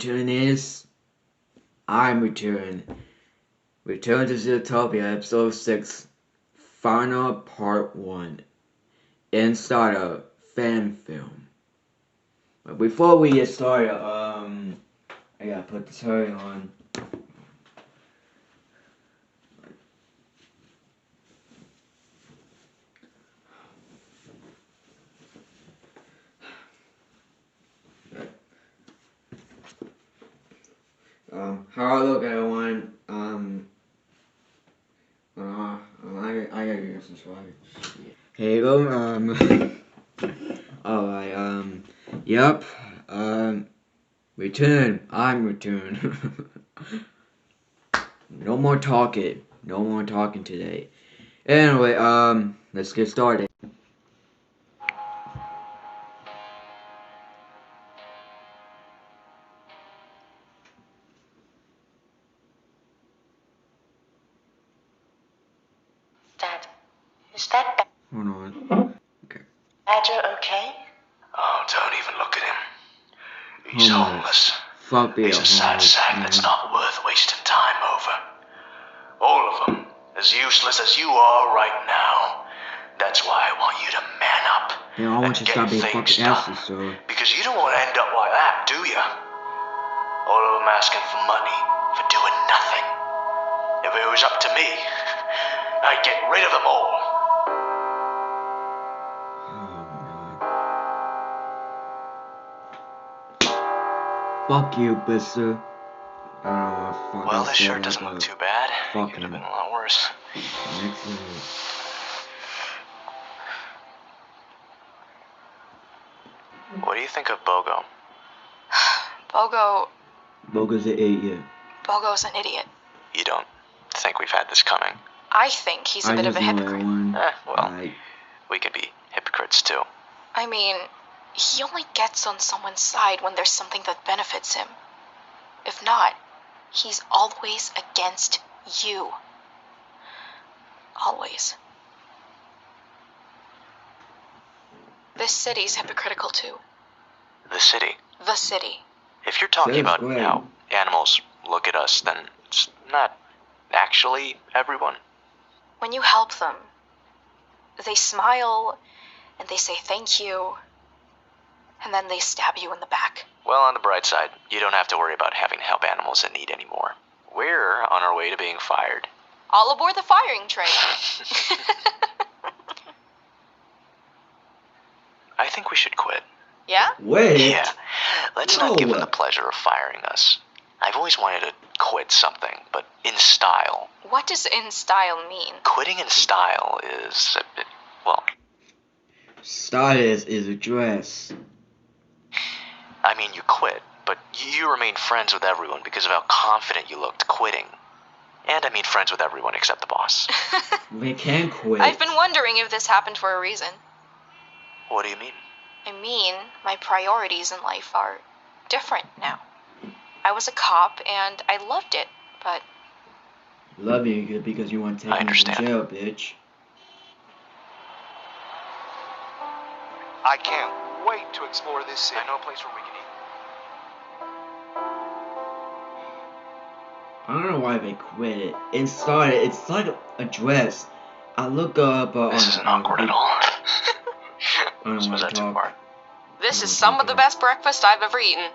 return is I'm Return. Return to Zootopia, Episode 6, Final Part 1. Inside a fan film. But before we get started, I gotta put this hurry on. How I look, everyone. I gotta get some swag. Hey, alright, yep, return. I'm Return. No more talking. No more talking today. Anyway, let's get started. Is that Hold on. Okay. Badger okay? Oh, don't even look at him. He's homeless. Fuck being He's a sad sack that's not worth wasting time over. All of them, as useless as you are right now. That's why I want you to man up. Yeah, I want you to stop being fucking asses, so. Because you don't want to end up like that, do you? All of them asking for money, for doing nothing. If it was up to me, I'd get rid of them all. Fuck you, Bisser. Well, this sure doesn't look too bad. It could have been a lot worse. What do you think of Bogo? Bogo's an idiot. Bogo's an idiot. You don't think we've had this coming? I think he's a bit of a hypocrite. We could be hypocrites too. I mean, he only gets on someone's side when there's something that benefits him. If not, he's always against you. Always. This city's hypocritical too. The city? The city. If you're talking about how animals look at us, then it's not actually everyone. When you help them, they smile and they say thank you, and then they stab you in the back. Well, on the bright side, you don't have to worry about having to help animals in need anymore. We're on our way to being fired. All aboard the firing train. I think we should quit. Yeah? Wait. Yeah. Let's not give them the pleasure of firing us. I've always wanted to quit something, but in style. What does in style mean? Quitting in style is, well... Style is a dress. I mean, you quit, but you remain friends with everyone because of how confident you looked quitting. And I mean friends with everyone except the boss. We can't quit. I've been wondering if this happened for a reason. What do you mean? I mean, my priorities in life are different now. I was a cop, and I loved it, but... Love you because you want to take me to jail, bitch. I can't wait to explore this city. I know a place where we can eat. I don't know why they quit it. Inside it, it's like a dress. I look up This isn't awkward at all. I don't want to talk. This is some of the best breakfast I've ever eaten.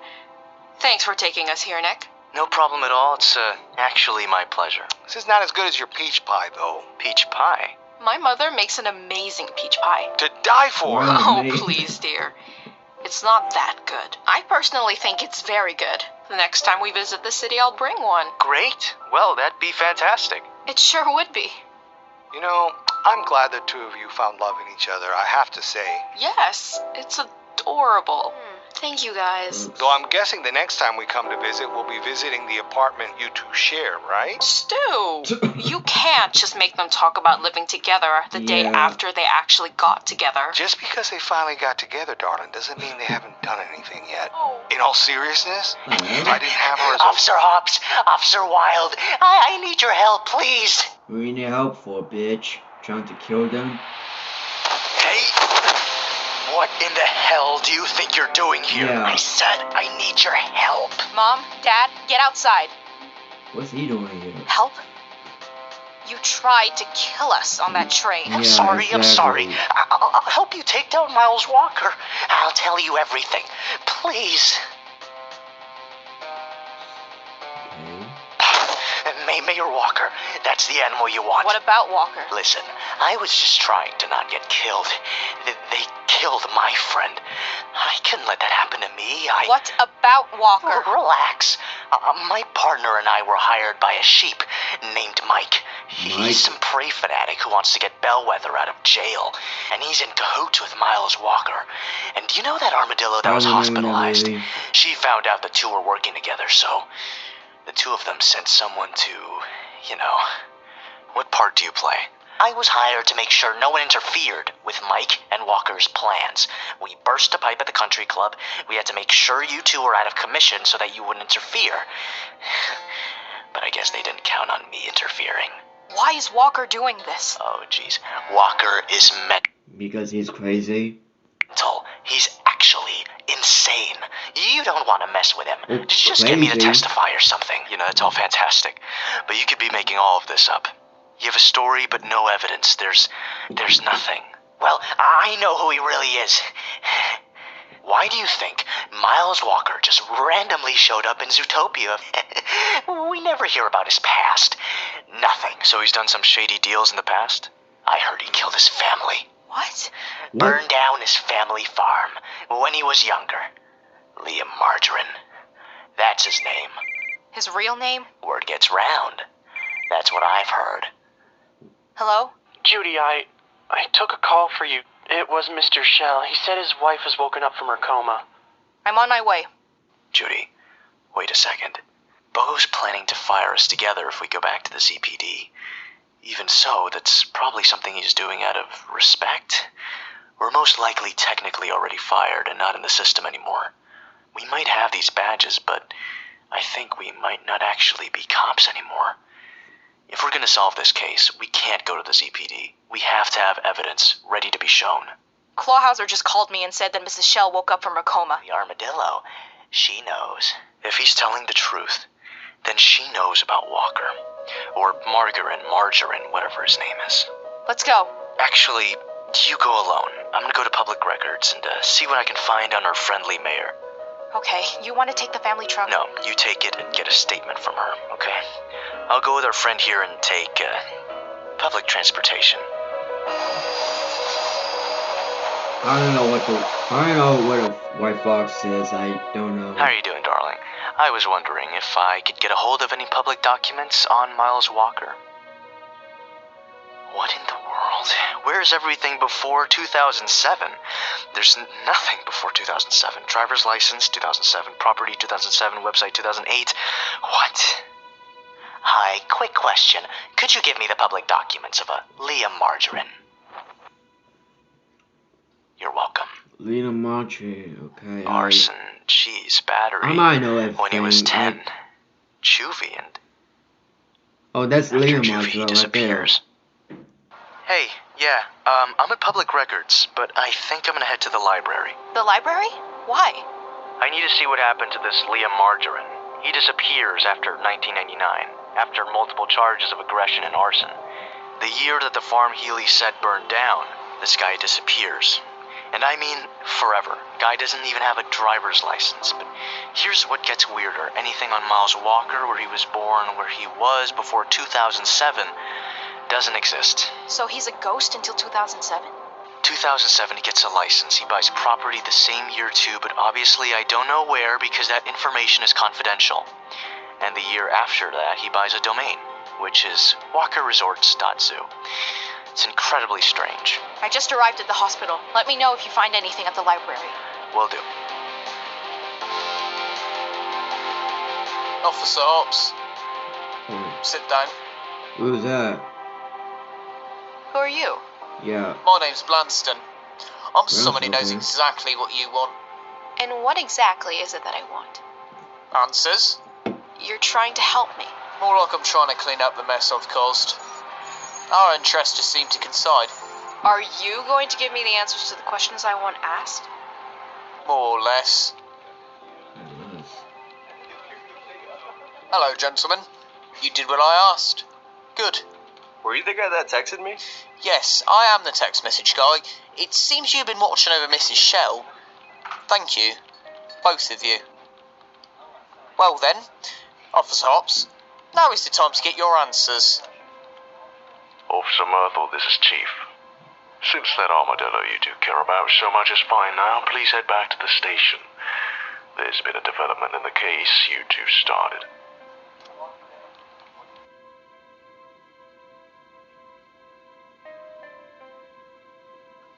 Thanks for taking us here, Nick. No problem at all. It's actually my pleasure. This is not as good as your peach pie, though. Peach pie? My mother makes an amazing peach pie. To die for! Wow. Oh, please, dear. It's not that good. I personally think it's very good. The next time we visit the city, I'll bring one. Great. Well, that'd be fantastic. It sure would be. You know, I'm glad the two of you found love in each other, I have to say. Yes, it's adorable. Thank you, guys. Though I'm guessing the next time we come to visit, we'll be visiting the apartment you two share, right? Stu, you can't just make them talk about living together the day after they actually got together. Just because they finally got together, darling, doesn't mean they haven't done anything yet. In all seriousness, if I didn't have her as a... Officer Hobbs, Officer Wilde, I need your help, please. What do you need help for, bitch? Trying to kill them? Hey. What in the hell do you think you're doing here? Yeah. I said I need your help. Mom, Dad, get outside. What's he doing here? Help? You tried to kill us on that train. Yeah, I'm sorry. exactly. I'll help you take down Miles Walker. I'll tell you everything. Please. Mayor Walker, that's the animal you want. What about Walker? Listen, I was just trying to not get killed. They killed my friend. I couldn't let that happen to me. What about Walker? Relax. My partner and I were hired by a sheep named Mike. He's some prey fanatic who wants to get Bellwether out of jail. And he's in cahoots with Miles Walker. And do you know that armadillo that was hospitalized? She found out the two were working together, so the two of them sent someone to, what part do you play? I was hired to make sure no one interfered with Mike and Walker's plans. We burst a pipe at the country club. We had to make sure you two were out of commission so that you wouldn't interfere. But I guess they didn't count on me interfering. Why is Walker doing this? Oh, jeez. Walker is Because he's crazy? mental. He's actually insane. You don't want to mess with him. It's Just get me to crazy. testify or something. That's all fantastic. But you could be making all of this up. You have a story, but no evidence. There's nothing. Well, I know who he really is. Why do you think Miles Walker just randomly showed up in Zootopia? We never hear about his past. Nothing. So he's done some shady deals in the past? I heard he killed his family. What? Burned down his family farm when he was younger. Liam Margarine. That's his name. His real name? Word gets round. That's what I've heard. Hello? Judy, I took a call for you. It was Mr. Shell. He said his wife has woken up from her coma. I'm on my way. Judy, wait a second. Bo's planning to fire us together if we go back to the CPD. Even so, that's probably something he's doing out of respect. We're most likely technically already fired and not in the system anymore. We might have these badges, but I think we might not actually be cops anymore. If we're going to solve this case, we can't go to the ZPD. We have to have evidence ready to be shown. Clawhauser just called me and said that Mrs. Shell woke up from her coma. The armadillo, she knows. If he's telling the truth, then she knows about Walker. Or Margarine, whatever his name is. Let's go. Actually, you go alone. I'm going to go to public records and see what I can find on our friendly mayor. Okay, you want to take the family truck? No, you take it and get a statement from her, okay? I'll go with our friend here and take, public transportation. I don't know what a white fox is. I don't know. How are you doing, darling? I was wondering if I could get a hold of any public documents on Miles Walker. What in the world? Where's everything before 2007? There's nothing before 2007. Driver's license, 2007. Property, 2007. Website, 2008. What? Hi, quick question. Could you give me the public documents of a Liam Margarine? You're welcome. Lena Montre, okay. Arson, cheese, battery. I might know everything. When he was 10. Juvie and... Oh, that's After Lena Juvie, Montre he right there. disappears. Hey, yeah, I'm at public records, but I think I'm gonna head to the library. The library? Why? I need to see what happened to this Liam Margarine. He disappears after 1999, after multiple charges of aggression and arson. The year that the farm Healy said burned down, this guy disappears. And I mean forever. Guy doesn't even have a driver's license. But here's what gets weirder. Anything on Miles Walker, where he was born, where he was before 2007, doesn't exist. So he's a ghost until 2007? 2007, he gets a license. He buys property the same year too, but obviously I don't know where because that information is confidential. And the year after that, he buys a domain, which is walkerresorts.zoo. It's incredibly strange. I just arrived at the hospital. Let me know if you find anything at the library. Will do. Officer Ops, sit down. Who's that? Who are you? Yeah. My name's Blanston. I'm someone who knows okay. exactly what you want. And what exactly is it that I want? Answers? You're trying to help me. More like I'm trying to clean up the mess I've caused. Our interests just seem to coincide. Are you going to give me the answers to the questions I want asked? More or less. Hello, gentlemen. You did what I asked. Good. Were you the guy that texted me? Yes, I am the text message guy. It seems you've been watching over Mrs. Shell. Thank you. Both of you. Well then, Officer Hops, now is the time to get your answers. Officer Myrtle, this is Chief. Since that armadillo you do care about so much is fine now, please head back to the station. There's been a development in the case you two started.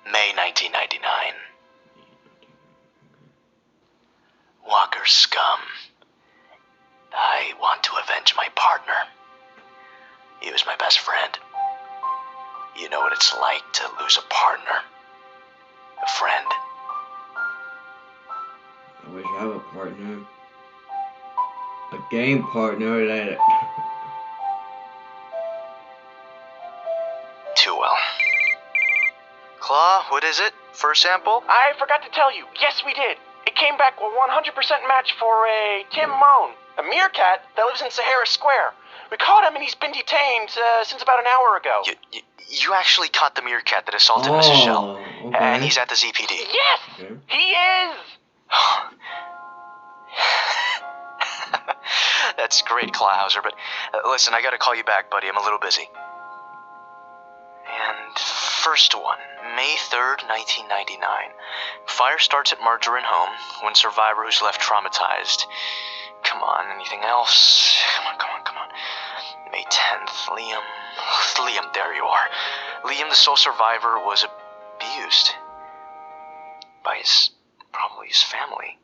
May 1999. Walker scum. I want to avenge my partner. He was my best friend. You know what it's like to lose a partner. A friend. I wish I had a partner. A game partner that... Too well. Claw, what is it? First sample? I forgot to tell you. Yes, we did. It came back a 100% match for a Tim Moan, a meerkat that lives in Sahara Square. We caught him and he's been detained since about an hour ago. You actually caught the meerkat that assaulted Mrs. Shell. Okay. And he's at the ZPD. Yes! Okay. He is! That's great, Clawhauser, but listen, I gotta call you back, buddy. I'm a little busy. And first one, May 3rd, 1999. Fire starts at Margarine Home when survivor who's left traumatized. Come on, anything else? Come on. May 10th, Liam, there you are. Liam, the sole survivor, was abused by probably his family.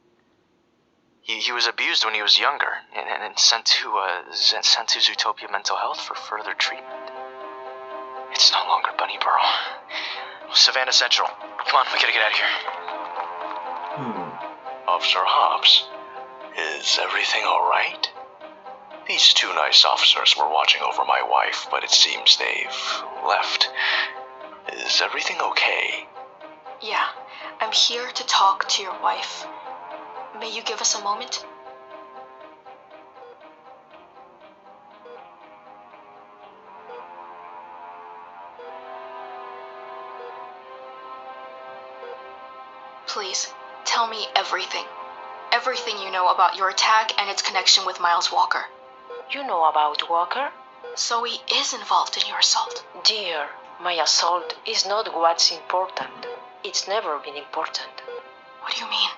He was abused when he was younger and sent to Zootopia Mental Health for further treatment. It's no longer Bunnyboro. Savannah Central. Come on, we gotta get out of here. Officer Hobbs, is everything alright? These two nice officers were watching over my wife, but it seems they've left. Is everything okay? Yeah, I'm here to talk to your wife. May you give us a moment? Please, tell me everything. Everything you know about your attack and its connection with Miles Walker. You know about Walker? So he is involved in your assault. Dear, my assault is not what's important. It's never been important. What do you mean?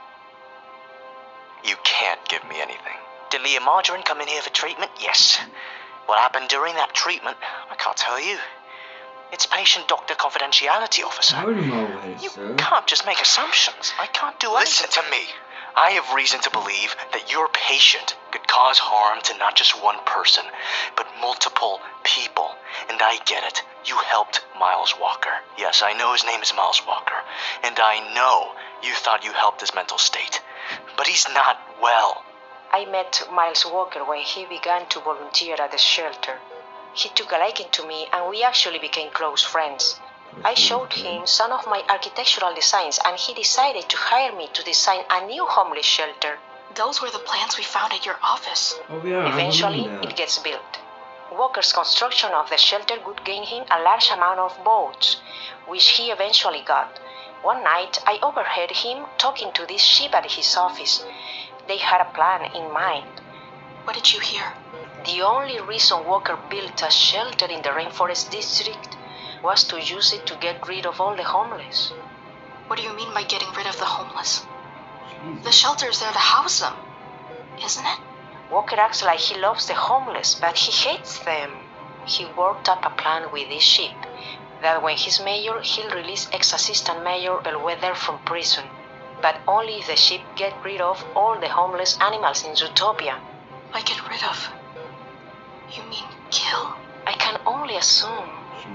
You can't give me anything. Did Leah Margarine come in here for treatment? Yes. What happened during that treatment? I can't tell you. It's patient-doctor confidentiality, officer. I would know that, You sir. can't just make assumptions. I can't do anything. Listen to me. I have reason to believe that your patient could cause harm to not just one person, but multiple people. And I get it. You helped Miles Walker. Yes, I know his name is Miles Walker. And I know you thought you helped his mental state. But he's not well. I met Miles Walker when he began to volunteer at the shelter. He took a liking to me and we actually became close friends. I showed him some of my architectural designs and he decided to hire me to design a new homeless shelter. Those were the plans we found at your office. Oh yeah, Eventually, I remember it that. gets built. Walker's construction of the shelter would gain him a large amount of votes, which he eventually got. One night, I overheard him talking to this sheep at his office. They had a plan in mind. What did you hear? The only reason Walker built a shelter in the Rainforest District was to use it to get rid of all the homeless. What do you mean by getting rid of the homeless? Jesus. The shelter's there to house them, isn't it? Walker acts like he loves the homeless, but he hates them. He worked up a plan with this sheep that when he's mayor, he'll release ex-assistant mayor Elweather from prison. But only if the sheep get rid of all the homeless animals in Zootopia. By get rid of? You mean kill? I can only assume.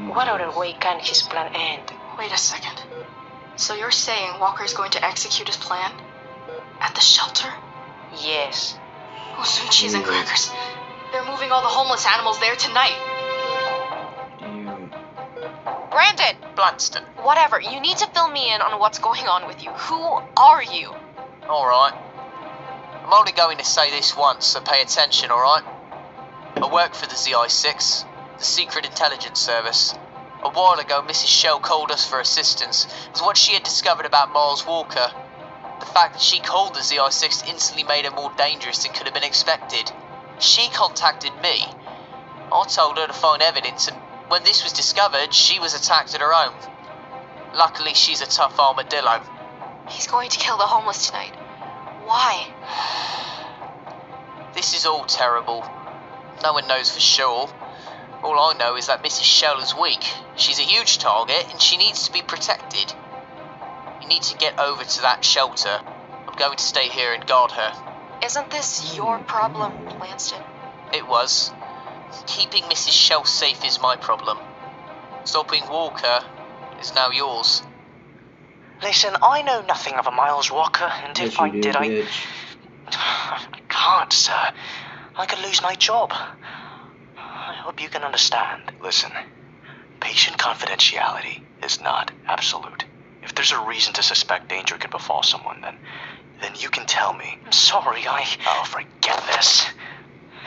What other way can his plan end? Wait a second. So you're saying Walker's going to execute his plan? At the shelter? Yes. Oh, sweet cheese and crackers. They're moving all the homeless animals there tonight. Damn. Brandon! Blanston. Whatever, you need to fill me in on what's going on with you. Who are you? Alright. I'm only going to say this once, so pay attention, alright? I work for the ZI-6, the Secret Intelligence Service. A while ago, Mrs. Shell called us for assistance, as what she had discovered about Miles Walker. The fact that she called the ZI-6 instantly made her more dangerous than could have been expected. She contacted me. I told her to find evidence, and when this was discovered, she was attacked at her home. Luckily, she's a tough armadillo. He's going to kill the homeless tonight. Why? This is all terrible. No one knows for sure. All I know is that Mrs. Shell is weak. She's a huge target, and she needs to be protected. You need to get over to that shelter. I'm going to stay here and guard her. Isn't this your problem, Lanston? It was. Keeping Mrs. Shell safe is my problem. Stopping Walker is now yours. Listen, I know nothing of a Miles Walker, and Yes, if I you do, did, bitch. I can't, sir. I could lose my job. I hope you can understand. Listen, patient confidentiality is not absolute. If there's a reason to suspect danger could befall someone, then you can tell me. I'm sorry, Oh, forget this.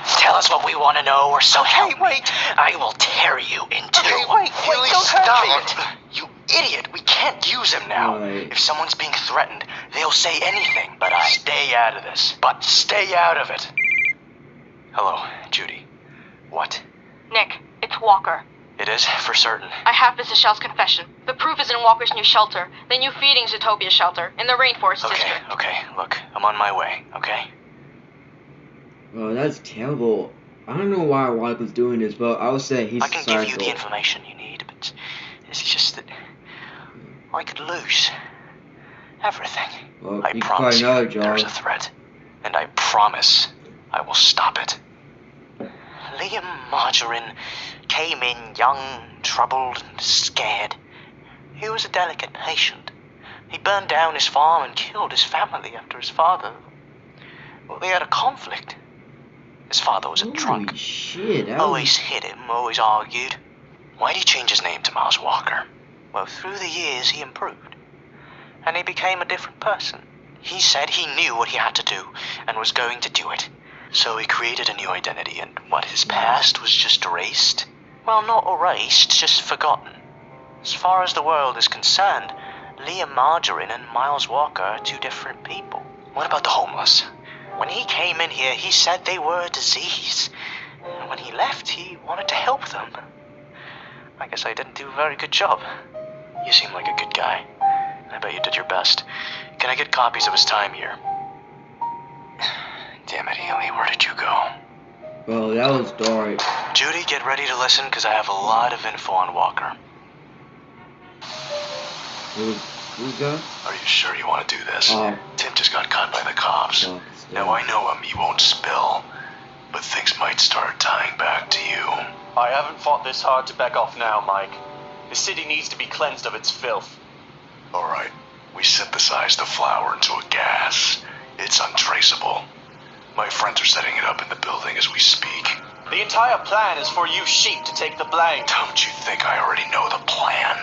Tell us what we want to know, or so help me. Wait. I will tear you in two. Okay, wait, don't hurt Stop. You idiot. We can't use him now. Right. If someone's being threatened, they'll say anything. But stay out of this. But stay out of it. Hello, Judy. What? Nick, it's Walker. It is, for certain. I have Mrs. Shell's confession. The proof is in Walker's new shelter, the new feeding zootopia shelter, in the Rainforest District. Okay. Look, I'm on my way, okay? Oh, that's terrible. I don't know why Walker's doing this, but I would say he's I can give you the psycho. information you need, but it's just that I could lose everything. Well, I you can promise find another you job. there's a threat, and I promise I will stop it. Liam Margarine came in young, troubled, and scared. He was a delicate patient. He burned down his farm and killed his family after his father. Well, they had a conflict. His father was a drunk. Holy shit, that Always hit him, always argued. Why'd he change his name to Miles Walker? Well, through the years he improved. And he became a different person. He said he knew what he had to do and was going to do it. So he created a new identity, and what, his past was just erased? Well, not erased, just forgotten. As far as the world is concerned, Liam Margarine and Miles Walker are two different people. What about the homeless? When he came in here, he said they were a disease. And when he left, he wanted to help them. I guess I didn't do a very good job. You seem like a good guy. I bet you did your best. Can I get copies of his time here? Damn it, Healy, where did you go? Well, that was dark. Judy, get ready to listen, because I have a lot of info on Walker. Who's that? Are you sure you want to do this? Oh. Tim just got caught by the cops. Fuck, Now I know him, he won't spill. But things might start tying back to you. I haven't fought this hard to back off now, Mike. The city needs to be cleansed of its filth. Alright, we synthesized the flour into a gas. It's untraceable. My friends are setting it up in the building as we speak. The entire plan is for you sheep to take the blame. Don't you think I already know the plan?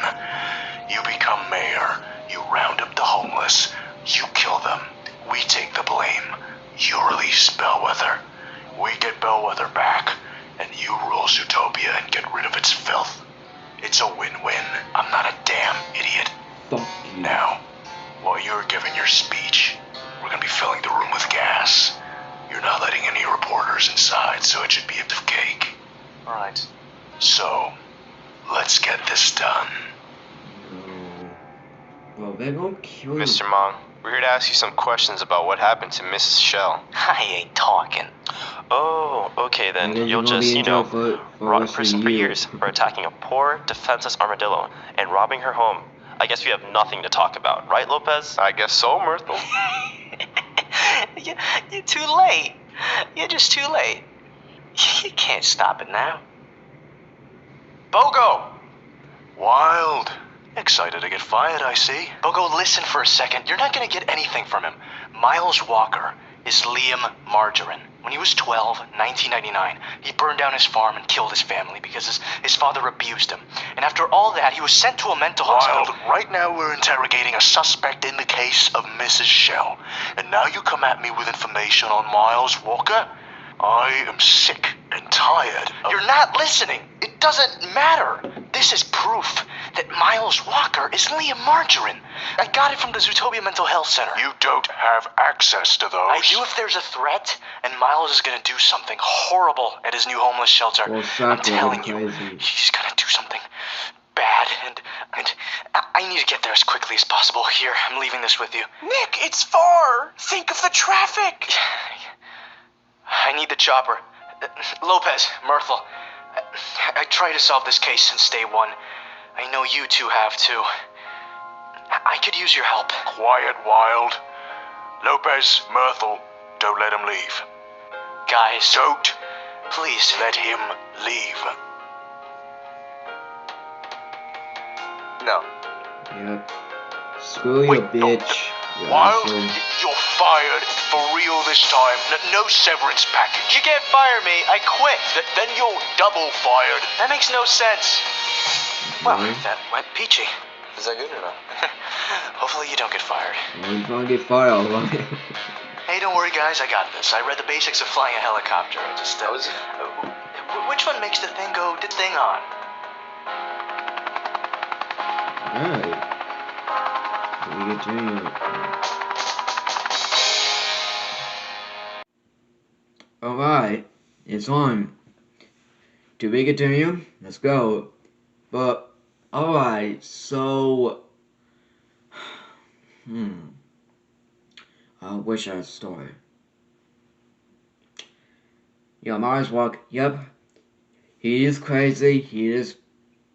You become mayor, you round up the homeless, you kill them, we take the blame. You release Bellwether, we get Bellwether back, and you rule Zootopia and get rid of its filth. It's a win-win. I'm not a damn idiot. Fuck you. Now, while you're giving your speech, we're gonna be filling the room with gas. You're not letting any reporters inside, so it should be a bit of cake. Alright. So, let's get this done. Well, they're gonna kill you. Mr. Mong, we're here to ask you some questions about what happened to Mrs. Shell. I ain't talking. Oh, okay then. And then You'll you're gonna just, be in jail for rot in the prison rest for of you. years for attacking a poor, defenseless armadillo and robbing her home. I guess we have nothing to talk about, right, Lopez? I guess so, Myrtle. You're too late. You're just too late. You can't stop it now. Bogo! Wild. Excited to get fired, I see. Bogo, listen for a second. You're not gonna get anything from him. Miles Walker is Liam Margarine. When he was 12, 1999, he burned down his farm and killed his family because his father abused him. And after all that, he was sent to a mental hospital. Wild, right now we're interrogating a suspect in the case of Mrs. Shell. And now you come at me with information on Miles Walker? I am sick and tired of... You're not listening. It doesn't matter. This is proof that Miles Walker is Liam Margarine. I got it from the Zootopia Mental Health Center. You don't have access to those. I do if there's a threat, and Miles is gonna do something horrible at his new homeless shelter. Well, I'm telling you, crazy. he's gonna do something bad, and I need to get there as quickly as possible. Here, I'm leaving this with you. Nick, it's far. Think of the traffic. I need the chopper. Lopez, Myrtle, I tried to solve this case since day one. I know you two have too. I could use your help. Quiet, Wild. Lopez, Myrtle, don't let him leave. Guys, Don't please. let him leave. No. Yep. Screw you, bitch. You Wild, asshole. you're fired for real this time. No severance package. You can't fire me. I quit. Then you're double fired. That makes no sense. Well, Really? that went peachy. Is that good or not? Hopefully you don't get fired. Well, you're gonna get fired, alright? Hey, don't worry, guys. I got this. I read the basics of flying a helicopter. I just, which one makes the thing go ding on? Alright. We get to you. Alright, it's on. To we continue? Let's go. But, alright, so... I wish I had started. Yeah, Miles Walker, yep. He is crazy, he is...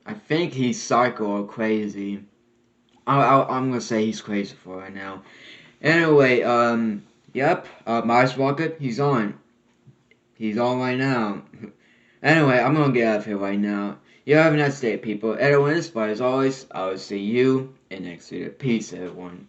I think he's psycho or crazy. I'm gonna say he's crazy for right now. Anyway, yep, Miles Walker, he's on. He's on right now. Anyway, I'm gonna get out of here right now. You have a nice day, people. Everyone, as always, I will see you in next video. Peace, everyone.